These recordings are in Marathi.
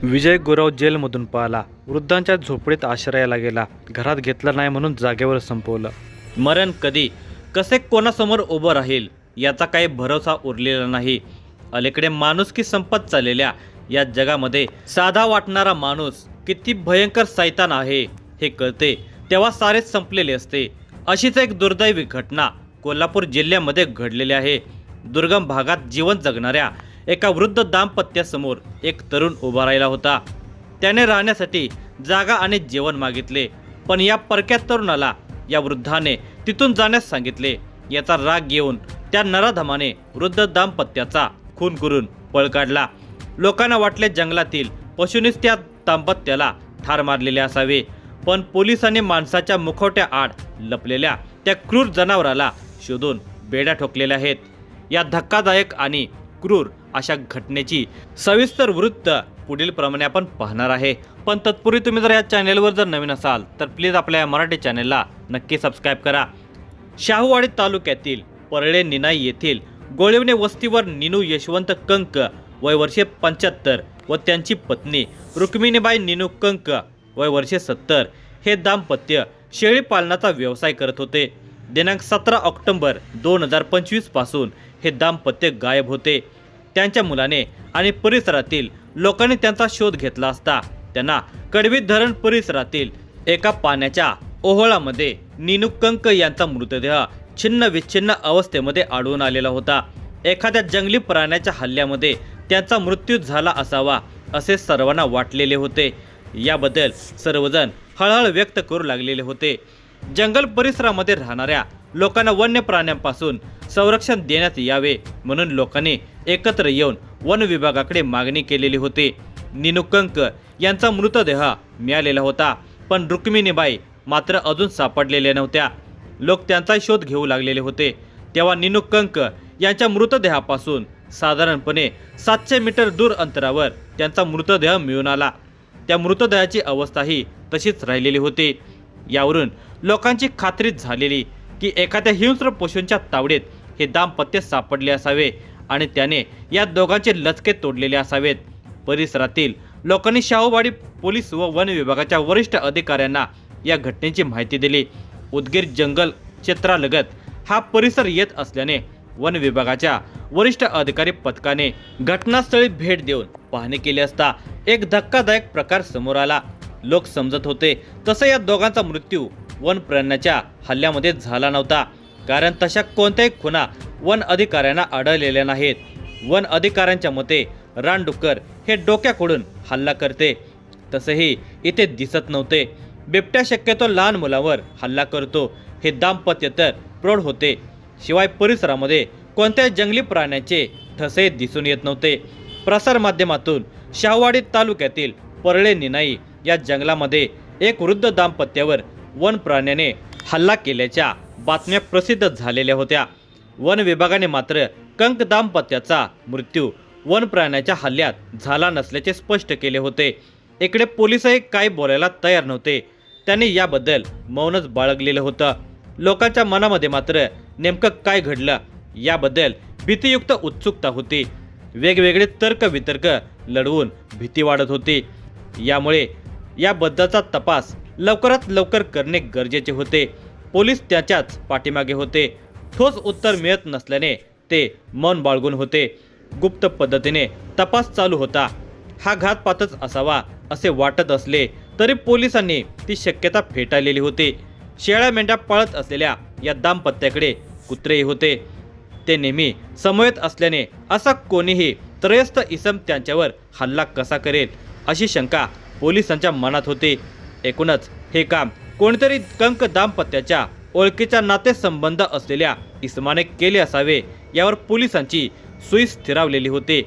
विजय गुरव जेलमधून पळाला. वृद्धांच्या झोपडीत आश्रयाला गेला. घरात घेतलं नाही म्हणून जागेवर संपवलं. मरण कधी कसे कोणासमोर उभं राहील याचा काही भरोसा उरलेला नाही. अलीकडे माणुसकी संपत चाललेल्या या जगामध्ये साधा वाटणारा माणूस किती भयंकर सैतान आहे हे कळते तेव्हा सारेच संपलेले असते. अशीच एक दुर्दैवी घटना कोल्हापूर जिल्ह्यामध्ये घडलेली आहे. दुर्गम भागात जीवन जगणाऱ्या एका वृद्ध दाम्पत्यासमोर एक तरुण उभा राहिला होता. त्याने राहण्यासाठी जागा आणि जेवण मागितले, पण या परक्या तरुणाला या वृद्धाने तिथून जाण्यास सांगितले. याचा राग येऊन त्या नराधमाने वृद्ध दाम्पत्याचा खून करून पळ काढला. लोकांना वाटले जंगलातील पशुनीच त्या दाम्पत्याला ठार मारलेले असावे, पण पोलिसांनी माणसाच्या मुखवट्या आड लपलेल्या त्या क्रूर जनावराला शोधून बेड्या ठोकलेल्या आहेत. या धक्कादायक आणि क्रूर अशा घटनेची सविस्तर वृत्त पुढील प्रमाणे आपण पाहणार आहे. पण तत्पूर्वी तुम्ही जर या चॅनेलवर जर नवीन असाल तर प्लीज आपल्या मराठी चॅनेलला नक्की सबस्क्राईब करा. शाहूवाडी तालुक्यातील परळे निनाई येथील गोळवणे वस्तीवर निनू यशवंत कंक वय वर्षे 75 व त्यांची पत्नी रुक्मिणीबाई निनू कंक वय वर्षे 70 हे दाम्पत्य शेळी पालनाचा व्यवसाय करत होते. दिनांक 17 ऑक्टोबर 2025 पासून हे दाम्पत्य गायब होते. त्यांच्या मुलाने आणि परिसरातील लोकांनी त्यांचा शोध घेतला असता त्यांना कडवी धरण परिसरातील एका पाण्याच्या ओहोळामध्ये निनू कंक यांचा मृतदेह छिन्न विच्छिन्न अवस्थेमध्ये आढळून आलेला होता. एखाद्या जंगली प्राण्याच्या हल्ल्यामध्ये त्यांचा मृत्यू झाला असावा असे सर्वांना वाटलेले होते. याबद्दल सर्वजण हळहळ व्यक्त करू लागलेले होते. जंगल परिसरामध्ये राहणाऱ्या लोकांना वन्य प्राण्यांपासून संरक्षण देण्यात यावे म्हणून लोकांनी एकत्र येऊन वन विभागाकडे मागणी केलेली होती. निनू कंक यांचा मृतदेह मिळालेला होता, पण रुक्मिणीबाई मात्र अजून सापडलेल्या नव्हत्या. लोक त्यांचा शोध घेऊ लागलेले होते. तेव्हा निनू कंक यांच्या मृतदेहापासून साधारणपणे 700 मीटर दूर अंतरावर त्यांचा मृतदेह मिळून आला. त्या मृतदेहाची अवस्थाही तशीच राहिलेली होती. यावरून लोकांची खात्री झालेली की एखाद्या हिंस्र पशूंच्या तावडीत हे दाम्पत्य सापडले असावे आणि त्याने या दोघांचे लचके तोडलेले असावेत. परिसरातील लोकांनी शाहूवाडी पोलीस व वन विभागाच्या वरिष्ठ अधिकाऱ्यांना या घटनेची माहिती दिली. उदगीर जंगल क्षेत्रालगत हा परिसर येत असल्याने वन विभागाच्या वरिष्ठ अधिकारी पथकाने घटनास्थळी भेट देऊन पाहणी केली असता एक धक्कादायक प्रकार समोर आला. लोक समजत होते तसं या दोघांचा मृत्यू वन प्राण्याच्या हल्ल्यामध्ये झाला नव्हता, कारण तशा कोणत्याही खुणा वन अधिकाऱ्यांना आढळलेल्या नाहीत. वन अधिकाऱ्यांच्या मते रानडुक्कर हे डोक्याकडून हल्ला करते, तसेही इथे दिसत नव्हते. बिबट्या शक्यतो लहान मुलांवर हल्ला करतो. हे दाम्पत्य तर प्रौढ होते. शिवाय परिसरामध्ये कोणत्याही जंगली प्राण्याचे ठसे दिसून येत नव्हते. प्रसारमाध्यमातून शाहूवाडी तालुक्यातील परळे निनाई या जंगलामध्ये एक वृद्ध दाम्पत्यावर वन प्राण्याने हल्ला केल्याच्या बातम्या प्रसिद्ध झालेल्या होत्या. वन विभागाने मात्र कंक दाम्पत्याचा मृत्यू वन प्राण्याच्या हल्ल्यात झाला नसल्याचे स्पष्ट केले होते. इकडे पोलिसही काही बोलायला तयार नव्हते. त्यांनी याबद्दल मौनच बाळगलेलं होतं. लोकांच्या मनामध्ये मात्र नेमकं काय घडलं याबद्दल भीतीयुक्त उत्सुकता होती. वेगवेगळे तर्कवितर्क लढवून भीती वाढत होती. यामुळे याबद्दलचा तपास लवकरात लवकर करणे गरजेचे होते. पोलीस त्याच्याच पाठीमागे होते. ठोस उत्तर मिळत नसल्याने ते मौन बाळगून होते. गुप्त पद्धतीने तपास चालू होता. हा घातपातच असावा असे वाटत असले तरी पोलिसांनी ती शक्यता फेटाळलेली होती. शेळ्या मेंढ्या पाळत असलेल्या या दाम्पत्याकडे कुत्रेही होते. ते नेहमी समवेत असल्याने असा कोणीही त्रयस्थ इसम त्यांच्यावर हल्ला कसा करेल अशी शंका पोलिसांच्या मनात होती. एकूणच हे काम कोणीतरी कंक दाम्पत्याच्या ओळखीच्या नातेसंबंध असलेल्या इसमाने केले असावे यावर पोलिसांची सुई स्थिरावलेली होती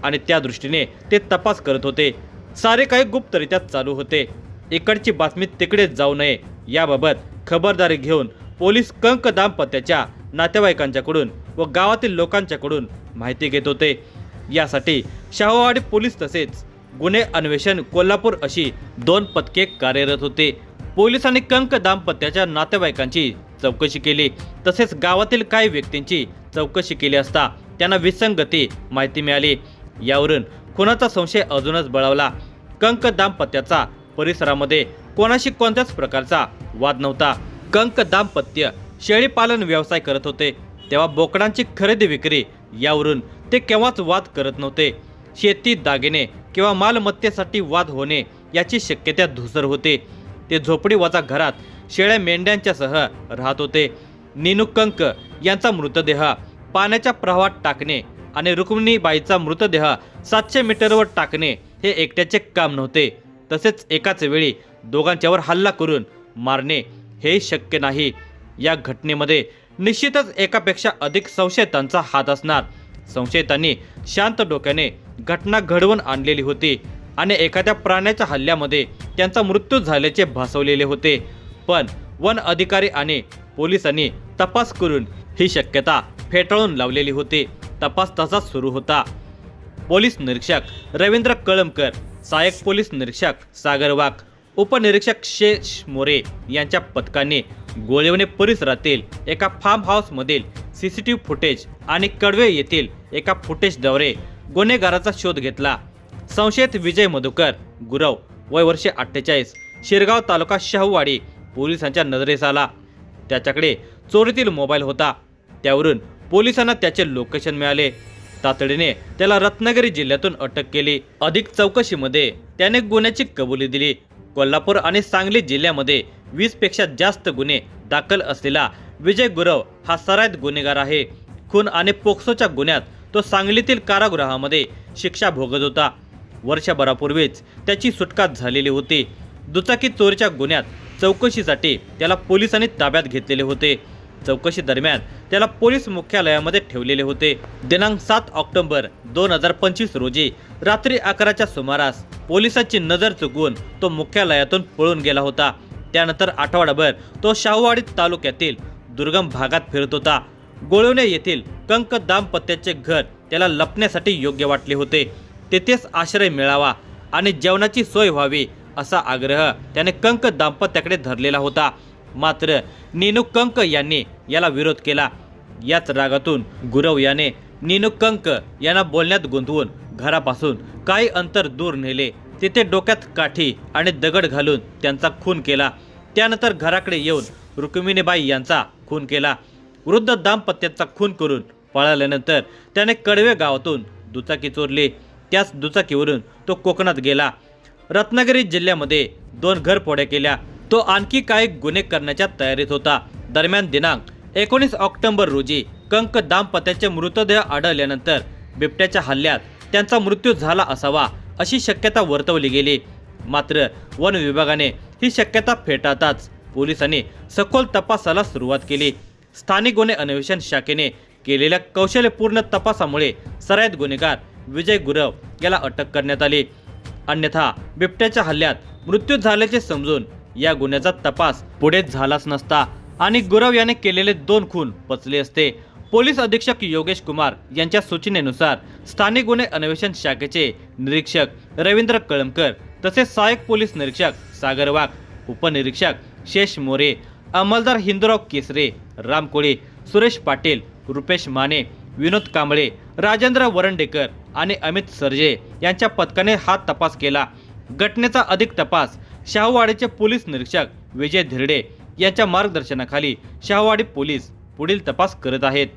आणि त्या दृष्टीने ते तपास करत होते. सारे काही गुप्तरित्या चालू होते. इकडची बातमी तिकडे जाऊ नये याबाबत खबरदारी घेऊन पोलीस कंक दाम्पत्याच्या नातेवाईकांच्याकडून व गावातील लोकांच्याकडून माहिती घेत होते. यासाठी शाहूवाडी पोलीस तसेच गुन्हे अन्वेषण कोल्हापूर अशी 2 पथके कार्यरत होते. पोलिसांनी कंक दाम्पत्याच्या नातेवाईकांची चौकशी केली, तसेच गावातील काही व्यक्तींची चौकशी केली असता त्यांना विसंगती माहिती मिळाली. यावरून खुनाचा संशय अजूनच बळावला. कंक दाम्पत्याचा परिसरामध्ये कोणाशी कोणत्याच प्रकारचा वाद नव्हता. कंक दाम्पत्य शेळीपालन व्यवसाय करत होते, तेव्हा बोकडांची खरेदी विक्री यावरून ते केव्हाच वाद करत नव्हते. शेती, दागिने किंवा मालमत्तेसाठी वाद होणे याची शक्यता धुसर होते. ते झोपडी वजा घरात शेळ्या मेंढ्यांच्यासह राहत होते. नीनू कंक यांचा मृतदेह पाण्याच्या प्रवाहात टाकणे आणि रुक्मिणीबाईचा मृतदेह 700 मीटरवर टाकणे हे एकट्याचे काम नव्हते. तसेच एकाच वेळी दोघांच्यावर हल्ला करून मारणे हे शक्य नाही. या घटनेमध्ये निश्चितच एकापेक्षा अधिक संशयितांचा हात असणार. संशयितांनी शांत डोक्याने घटना घडवून आणलेली होती आणि एखाद्या प्राण्याच्या हल्ल्यामध्ये त्यांचा मृत्यू झाल्याचे भासवलेले होते. पण वन अधिकारी आणि पोलिसांनी तपास करून ही शक्यता फेटाळून लावलेली होती. तपास तसाच सुरू होता. पोलीस निरीक्षक रवींद्र कळमकर, सहाय्यक पोलीस निरीक्षक सागर वाघ, उपनिरीक्षक शेष मोरे यांच्या पथकाने गोळवणे परिसरातील एका फार्म हाऊसमधील CCTV फुटेज आणि कडवे येथील एका फुटेजद्वारे गुन्हेगाराचा शोध घेतला. संशयित विजय मधुकर गुरव, वय वर्षे 48, शिरगाव तालुका शाहूवाडी पोलिसांच्या नजरेस आला. त्याच्याकडे चोरीतील मोबाईल होता. त्यावरून पोलिसांना त्याचे लोकेशन मिळाले. तातडीने त्याला रत्नागिरी जिल्ह्यातून अटक केली. अधिक चौकशीमध्ये त्याने गुन्ह्याची कबुली दिली. कोल्हापूर आणि सांगली जिल्ह्यामध्ये 20 पेक्षा जास्त गुन्हे दाखल असलेला विजय गुरव हा सराईत गुन्हेगार आहे. खून आणि पोक्सोच्या गुन्ह्यात तो सांगलीतील कारागृहामध्ये शिक्षा भोगत होता. वर्षभरापूर्वीच त्याची सुटका झालेली होती. दुचाकी चोरीच्या गुन्ह्यात चौकशीसाठी त्याला पोलिसांनी ताब्यात घेतलेले होते. चौकशी दरम्यान त्याला पोलीस मुख्यालयामध्ये ठेवलेले होते. दिनांक 7 ऑक्टोबर 2025 रोजी रात्री 11च्या सुमारास पोलिसांची नजर चुकवून तो मुख्यालयातून पळून गेला होता. त्यानंतर आठवडाभर तो शाहूवाडी तालुक्यातील दुर्गम भागात फिरत होता. गोळवणे येथील कंक दाम्पत्याचे घर त्याला लपण्यासाठी योग्य वाटले होते. तेथेच आश्रय मिळावा आणि जेवणाची सोय व्हावी असा आग्रह त्याने कंक दाम्पत्याकडे धरलेला होता. मात्र नीनू कंक यांनी याला विरोध केला. याच रागातून गुरव याने नीनू कंक यांना बोलण्यात गुंतवून घरापासून काही अंतर दूर नेले. तिथे डोक्यात काठी आणि दगड घालून त्यांचा खून केला. त्यानंतर घराकडे येऊन रुक्मिणीबाई यांचा खून केला. वृद्ध दाम्पत्याचा खून करून पळाल्यानंतर त्याने कडवे गावातून दुचाकी चोरली. त्याच दुचाकीवरून तो कोकणात गेला. रत्नागिरी जिल्ह्यामध्ये 2 घरफोड्या केल्या. तो आणखी काही गुन्हे करण्याच्या तयारीत होता. दरम्यान दिनांक 19 ऑक्टोबर रोजी कंक दाम्पत्याचे मृतदेह आढळल्यानंतर बिबट्याच्या हल्ल्यात त्यांचा मृत्यू झाला असावा अशी शक्यता वर्तवली गेली. मात्र वन विभागाने ही शक्यता फेटाळताच पोलिसांनी सखोल तपासाला सुरुवात केली. स्थानिक गुन्हे अन्वेषण शाखेने केलेल्या कौशल्यपूर्ण तपासामुळे सराईत गुन्हेगार विजय गुरव याला अटक करण्यात आली. अन्यथा बिबट्याच्या हल्ल्यात मृत्यू झाल्याचे समजून या गुन्ह्याचा तपास पुढे झालाच नसता आणि गुरव याने केलेले 2 खून पचले असते. पोलीस अधीक्षक योगेश कुमार यांच्या सूचनेनुसार स्थानिक गुन्हे अन्वेषण शाखेचे निरीक्षक रवींद्र कळमकर तसेच सहाय्यक पोलीस निरीक्षक सागर वाघ, उपनिरीक्षक शेष मोरे, अंमलदार हिंदूराव केसरे, राम कोळी, सुरेश पाटील, रुपेश माने, विनोद कांबळे, राजेंद्र वरंडेकर आणि अमित सरजे यांच्या पथकाने हा तपास केला. घटनेचा अधिक तपास शाहूवाडीचे पोलीस निरीक्षक विजय धिरडे यांच्या मार्गदर्शनाखाली शाहूवाडी पोलीस पुढील तपास करत आहेत.